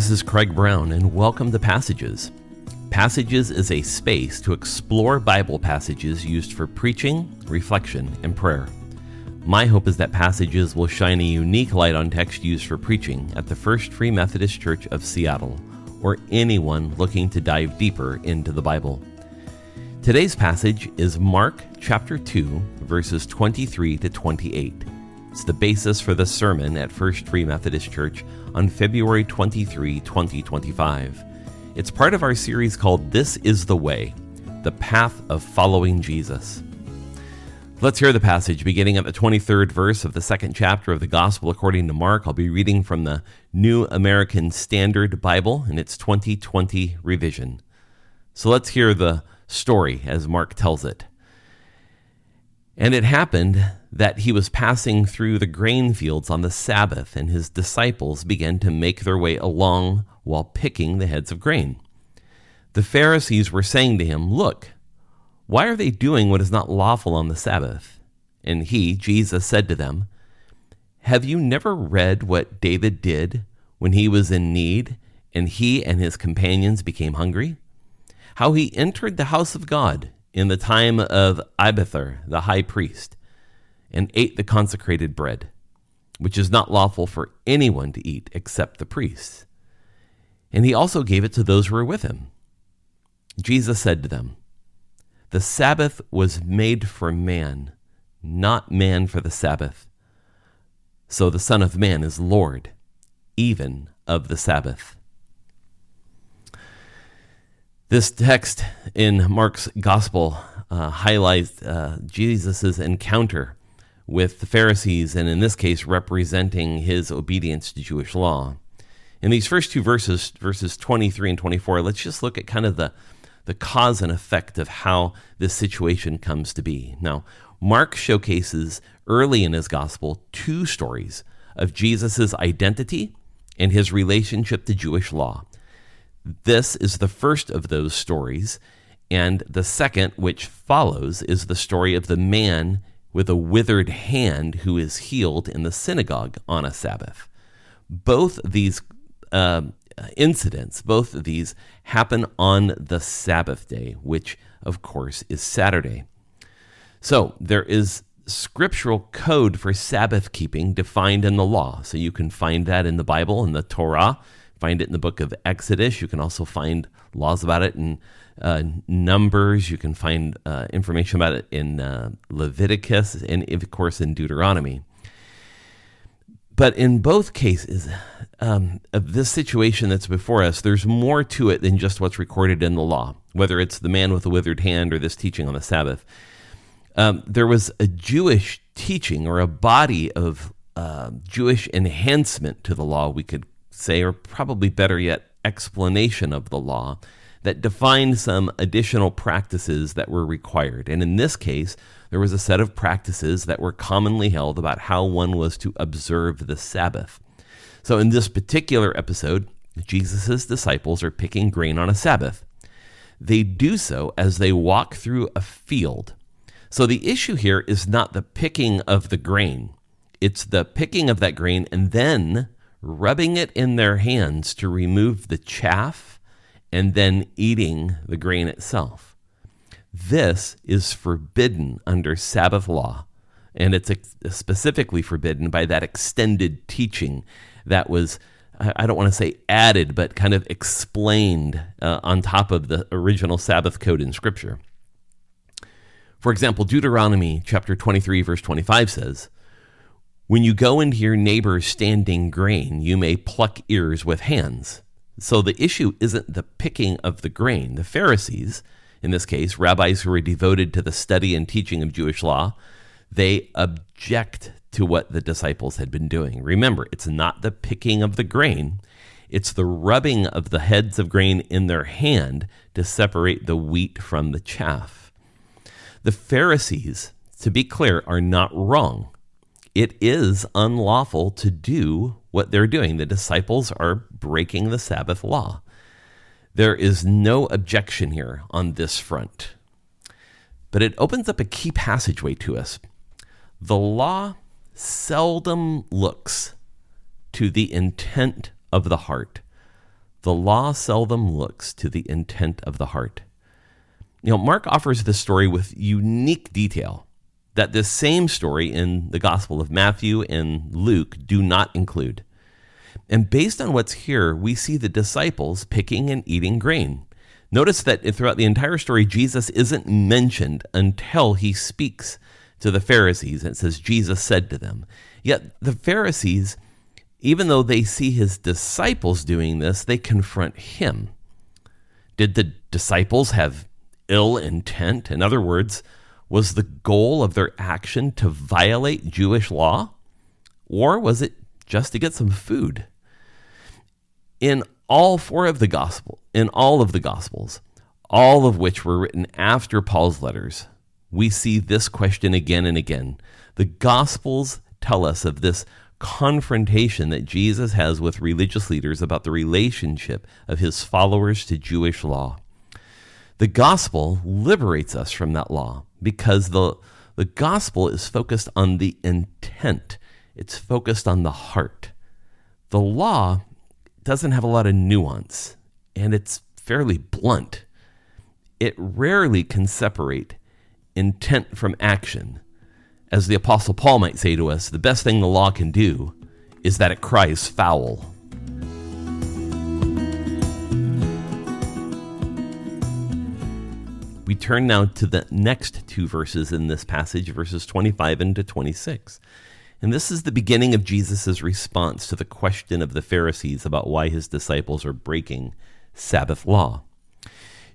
This is Craig Brown, and welcome to Passages. Passages is a space to explore Bible passages used for preaching, reflection, and prayer. My hope is that Passages will shine a unique light on text used for preaching at the First Free Methodist Church of Seattle, or anyone looking to dive deeper into the Bible. Today's passage is Mark chapter 2, verses 23 to 28. It's the basis for the sermon at First Free Methodist Church on February 23, 2025. It's part of our series called This is the Way, the Path of Following Jesus. Let's hear the passage beginning at the 23rd verse of the second chapter of the Gospel according to Mark. I'll be reading from the New American Standard Bible in its 2020 revision. So let's hear the story as Mark tells it. And it happened that he was passing through the grain fields on the Sabbath, and his disciples began to make their way along while picking the heads of grain. The Pharisees were saying to him, "Look, why are they doing what is not lawful on the Sabbath?" And he, Jesus, said to them, "Have you never read what David did when he was in need, and he and his companions became hungry? How he entered the house of God in the time of Abiathar, the high priest, and ate the consecrated bread, which is not lawful for anyone to eat except the priests. And he also gave it to those who were with him." Jesus said to them, "The Sabbath was made for man, not man for the Sabbath. So the Son of Man is Lord, even of the Sabbath." This text in Mark's Gospel highlights Jesus' encounter with the Pharisees, and in this case, representing his obedience to Jewish law. In these first two verses 23 and 24, let's just look at kind of the cause and effect of how this situation comes to be. Now, Mark showcases early in his Gospel two stories of Jesus' identity and his relationship to Jewish law. This is the first of those stories, and the second, which follows, is the story of the man with a withered hand who is healed in the synagogue on a Sabbath. Both these incidents, both of these happen on the Sabbath day, which, of course, is Saturday. So there is scriptural code for Sabbath keeping defined in the law. So you can find that in the Bible, in the Torah. Find it in the book of Exodus. You can also find laws about it in Numbers. You can find information about it in Leviticus and, of course, in Deuteronomy. But in both cases of this situation that's before us, there's more to it than just what's recorded in the law, whether it's the man with the withered hand or this teaching on the Sabbath. There was a Jewish teaching or a body of Jewish enhancement to the law, we could say, or probably better yet, explanation of the law that defined some additional practices that were required. And in this case, there was a set of practices that were commonly held about how one was to observe the Sabbath. So in this particular episode, Jesus' disciples are picking grain on a Sabbath. They do so as they walk through a field. So the issue here is not the picking of the grain. It's the picking of that grain and then rubbing it in their hands to remove the chaff, and then eating the grain itself. This is forbidden under Sabbath law, and it's specifically forbidden by that extended teaching that was, I don't want to say added, but kind of explained on top of the original Sabbath code in Scripture. For example, Deuteronomy chapter 23, verse 25 says, "When you go into your neighbor's standing grain, you may pluck ears with hands." So the issue isn't the picking of the grain. The Pharisees, in this case, rabbis who were devoted to the study and teaching of Jewish law, they object to what the disciples had been doing. Remember, it's not the picking of the grain. It's the rubbing of the heads of grain in their hand to separate the wheat from the chaff. The Pharisees, to be clear, are not wrong. It is unlawful to do what they're doing. The disciples are breaking the Sabbath law. There is no objection here on this front. But it opens up a key passageway to us. The law seldom looks to the intent of the heart, The law seldom looks to the intent of the heart. Mark offers this story with unique detail that this same story in the Gospel of Matthew and Luke do not include. And based on what's here, we see the disciples picking and eating grain. Notice that throughout the entire story, Jesus isn't mentioned until he speaks to the Pharisees. And it says, Jesus said to them. Yet the Pharisees, even though they see his disciples doing this, they confront him. Did the disciples have ill intent? In other words, was the goal of their action to violate Jewish law? Or was it just to get some food? In all of the Gospels, all of which were written after Paul's letters, we see this question again and again. The Gospels tell us of this confrontation that Jesus has with religious leaders about the relationship of his followers to Jewish law. The gospel liberates us from that law because the gospel is focused on the intent. It's focused on the heart. The law doesn't have a lot of nuance, and it's fairly blunt. It rarely can separate intent from action. As the Apostle Paul might say to us, the best thing the law can do is that it cries foul. We turn now to the next two verses in this passage, verses 25 and to 26. And this is the beginning of Jesus' response to the question of the Pharisees about why his disciples are breaking Sabbath law.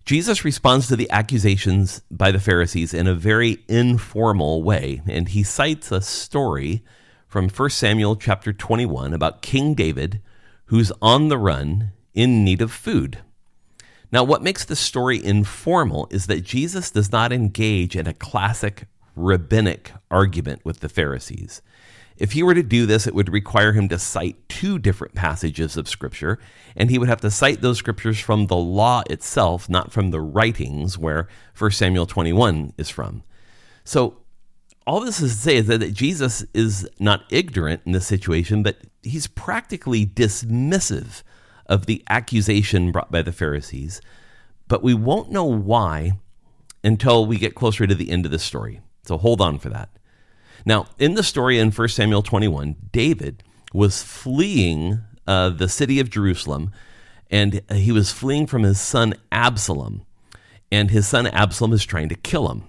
Jesus responds to the accusations by the Pharisees in a very informal way, and he cites a story from 1 Samuel chapter 21 about King David, who's on the run in need of food. Now, what makes the story informal is that Jesus does not engage in a classic rabbinic argument with the Pharisees. If he were to do this, it would require him to cite two different passages of Scripture, and he would have to cite those Scriptures from the law itself, not from the writings where 1 Samuel 21 is from. So all this is to say is that Jesus is not ignorant in this situation, but he's practically dismissive of the accusation brought by the Pharisees, but we won't know why until we get closer to the end of the story. So hold on for that. Now, in the story in 1 Samuel 21, David was fleeing the city of Jerusalem, and he was fleeing from his son Absalom, and his son Absalom is trying to kill him.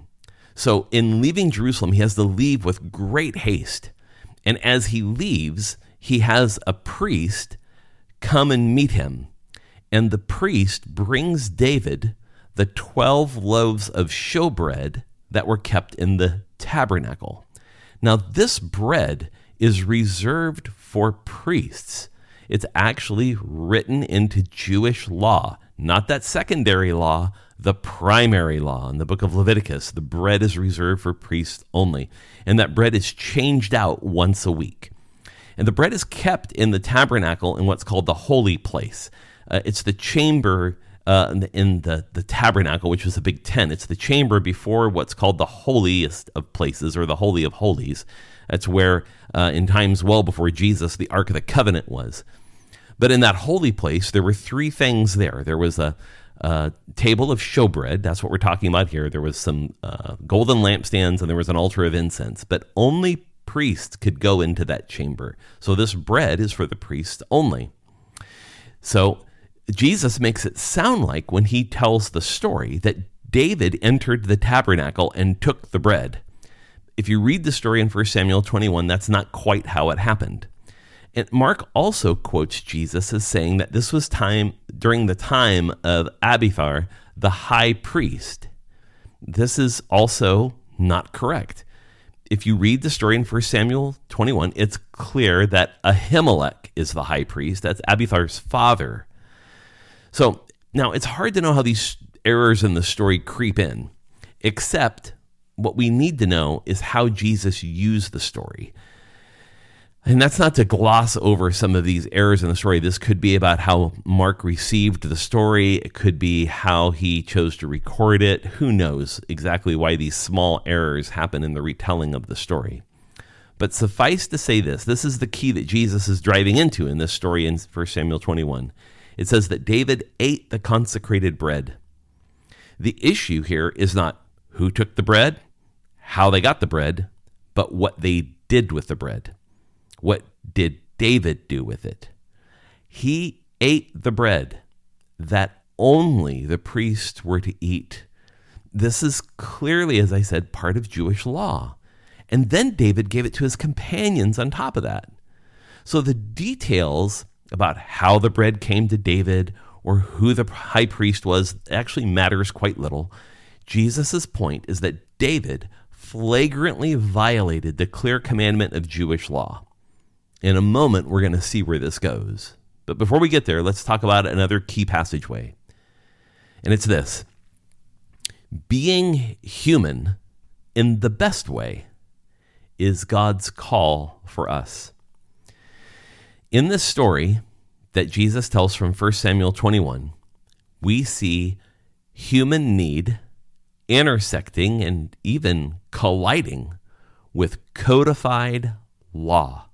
So in leaving Jerusalem, he has to leave with great haste. And as he leaves, he has a priest come and meet him. And the priest brings David the 12 loaves of showbread that were kept in the tabernacle. Now, this bread is reserved for priests. It's actually written into Jewish law, not that secondary law, the primary law. In the book of Leviticus, the bread is reserved for priests only, and that bread is changed out once a week. And the bread is kept in the tabernacle in what's called the holy place. It's the chamber in the tabernacle, which was a big tent. It's the chamber before what's called the holiest of places, or the Holy of Holies. That's where, in times well before Jesus, the Ark of the Covenant was. But in that holy place, there were three things there. There was a table of showbread. That's what we're talking about here. There was some golden lampstands, and there was an altar of incense. But only priests could go into that chamber. So this bread is for the priests only. So Jesus makes it sound like, when he tells the story, that David entered the tabernacle and took the bread. If you read the story in 1 Samuel 21, that's not quite how it happened. And Mark also quotes Jesus as saying that this was during the time of Abiathar, the high priest. This is also not correct. If you read the story in 1 Samuel 21, it's clear that Ahimelech is the high priest. That's Abiathar's father. So now it's hard to know how these errors in the story creep in, except what we need to know is how Jesus used the story. And that's not to gloss over some of these errors in the story. This could be about how Mark received the story. It could be how he chose to record it. Who knows exactly why these small errors happen in the retelling of the story. But suffice to say this is the key that Jesus is driving into in this story in 1 Samuel 21. It says that David ate the consecrated bread. The issue here is not who took the bread, how they got the bread, but what they did with the bread. What did David do with it? He ate the bread that only the priests were to eat. This is clearly, as I said, part of Jewish law. And then David gave it to his companions on top of that. So the details about how the bread came to David or who the high priest was actually matters quite little. Jesus' point is that David flagrantly violated the clear commandment of Jewish law. In a moment, we're going to see where this goes. But before we get there, let's talk about another key passageway. And it's this: being human in the best way is God's call for us. In this story that Jesus tells from 1 Samuel 21, we see human need intersecting and even colliding with codified law.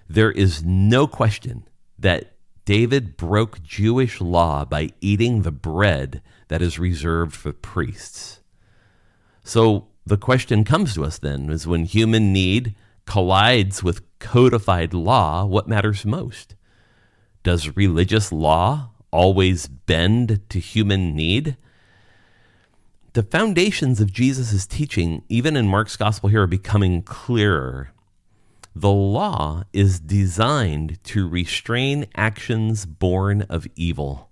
There is no question that David broke Jewish law by eating the bread that is reserved for priests. So the question comes to us then is, when human need collides with codified law, what matters most? Does religious law always bend to human need? The foundations of Jesus' teaching, even in Mark's gospel here, are becoming clearer. The law is designed to restrain actions born of evil.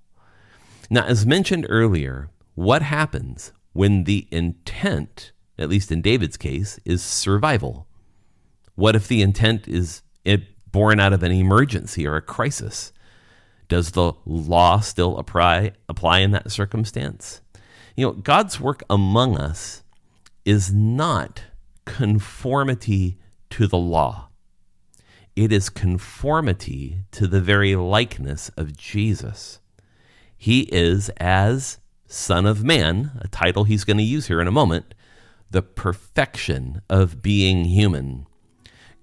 Now, as mentioned earlier, what happens when the intent, at least in David's case, is survival? What if the intent is born out of an emergency or a crisis? Does the law still apply in that circumstance? God's work among us is not conformity to the law. It is conformity to the very likeness of Jesus. He is, as Son of Man, a title he's going to use here in a moment, the perfection of being human.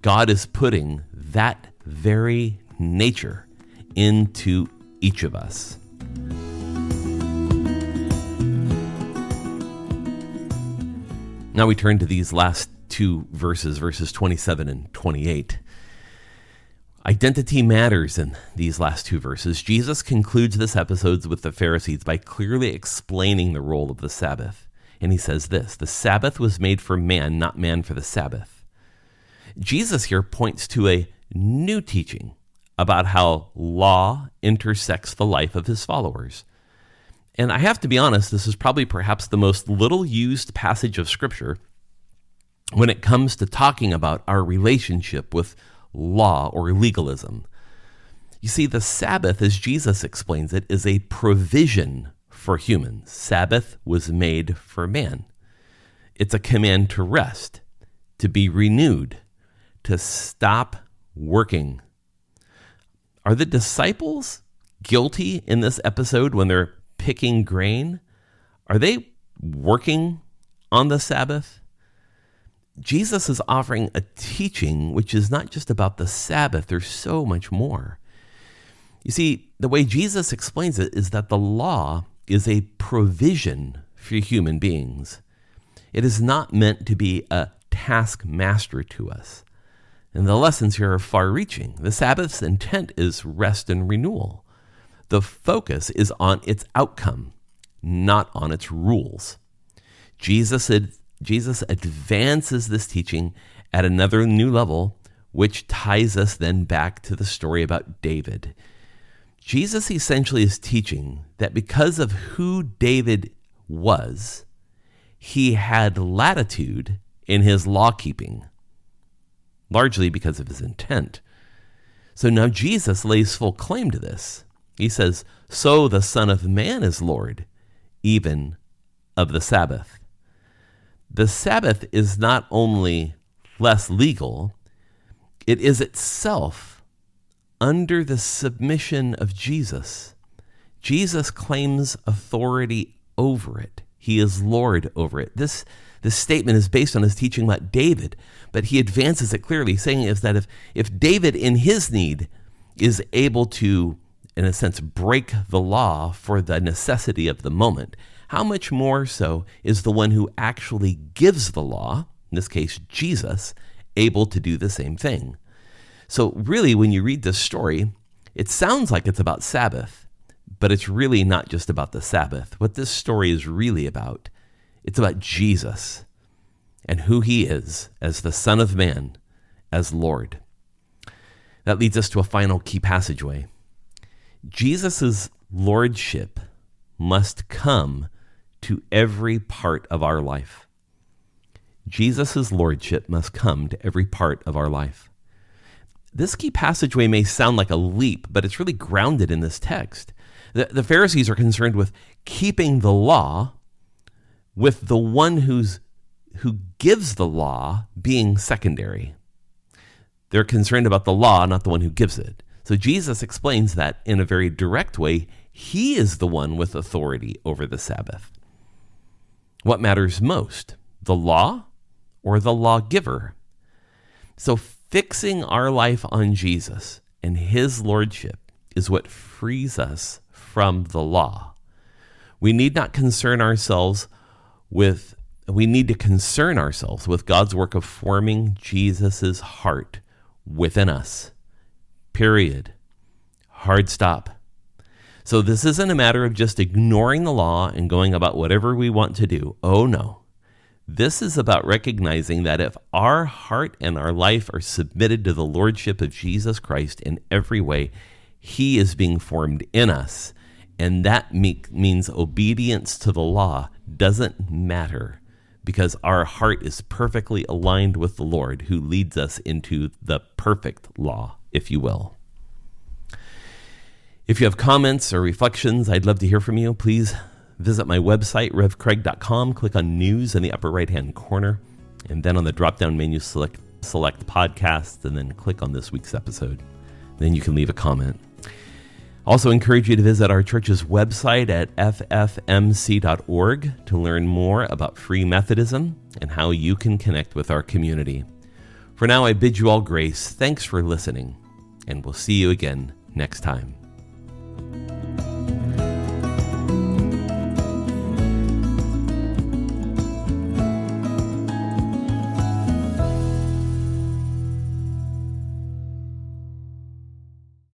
God is putting that very nature into each of us. Now we turn to these last two verses 27 and 28. Identity matters in these last two verses. Jesus concludes this episode with the Pharisees by clearly explaining the role of the Sabbath. And he says this: the Sabbath was made for man, not man for the Sabbath. Jesus here points to a new teaching about how law intersects the life of his followers. And I have to be honest, this is probably perhaps the most little used passage of Scripture when it comes to talking about our relationship with law or legalism. You see, the Sabbath, as Jesus explains it, is a provision for humans. Sabbath was made for man. It's a command to rest, to be renewed, to stop working. Are the disciples guilty in this episode when they're picking grain? Are they working on the Sabbath? Jesus is offering a teaching which is not just about the Sabbath. There's so much more. You see, the way Jesus explains it is that the law is a provision for human beings. It is not meant to be a taskmaster to us. And the lessons here are far-reaching. The Sabbath's intent is rest and renewal. The focus is on its outcome, not on its rules. Jesus advances this teaching at another new level, which ties us then back to the story about David. Jesus essentially is teaching that because of who David was, he had latitude in his law-keeping, largely because of his intent. So now Jesus lays full claim to this. He says, "So the Son of Man is Lord, even of the Sabbath." The Sabbath is not only less legal, it is itself under the submission of Jesus. Jesus claims authority over it. He is Lord over it. This statement is based on his teaching about David, but he advances it clearly, saying is that if David in his need is able to in a sense, break the law for the necessity of the moment, how much more so is the one who actually gives the law, in this case, Jesus, able to do the same thing? So really, when you read this story, it sounds like it's about Sabbath, but it's really not just about the Sabbath. What this story is really about, it's about Jesus and who he is as the Son of Man, as Lord. That leads us to a final key passageway. Jesus' lordship must come to every part of our life. Jesus' lordship must come to every part of our life. This key passageway may sound like a leap, but it's really grounded in this text. The Pharisees are concerned with keeping the law, with the one who gives the law being secondary. They're concerned about the law, not the one who gives it. So Jesus explains that in a very direct way. He is the one with authority over the Sabbath. What matters most, the law or the lawgiver? So fixing our life on Jesus and his lordship is what frees us from the law. We need to concern ourselves with God's work of forming Jesus's heart within us. Period. Hard stop. So this isn't a matter of just ignoring the law and going about whatever we want to do. Oh no. This is about recognizing that if our heart and our life are submitted to the lordship of Jesus Christ in every way, he is being formed in us. And that means obedience to the law doesn't matter, because our heart is perfectly aligned with the Lord, who leads us into the perfect law, if you will. If you have comments or reflections, I'd love to hear from you. Please visit my website, revcraig.com, click on News in the upper right-hand corner, and then on the drop-down menu, select Podcasts, and then click on this week's episode. Then you can leave a comment. Also encourage you to visit our church's website at ffmc.org to learn more about Free Methodism and how you can connect with our community. For now, I bid you all grace. Thanks for listening, and we'll see you again next time.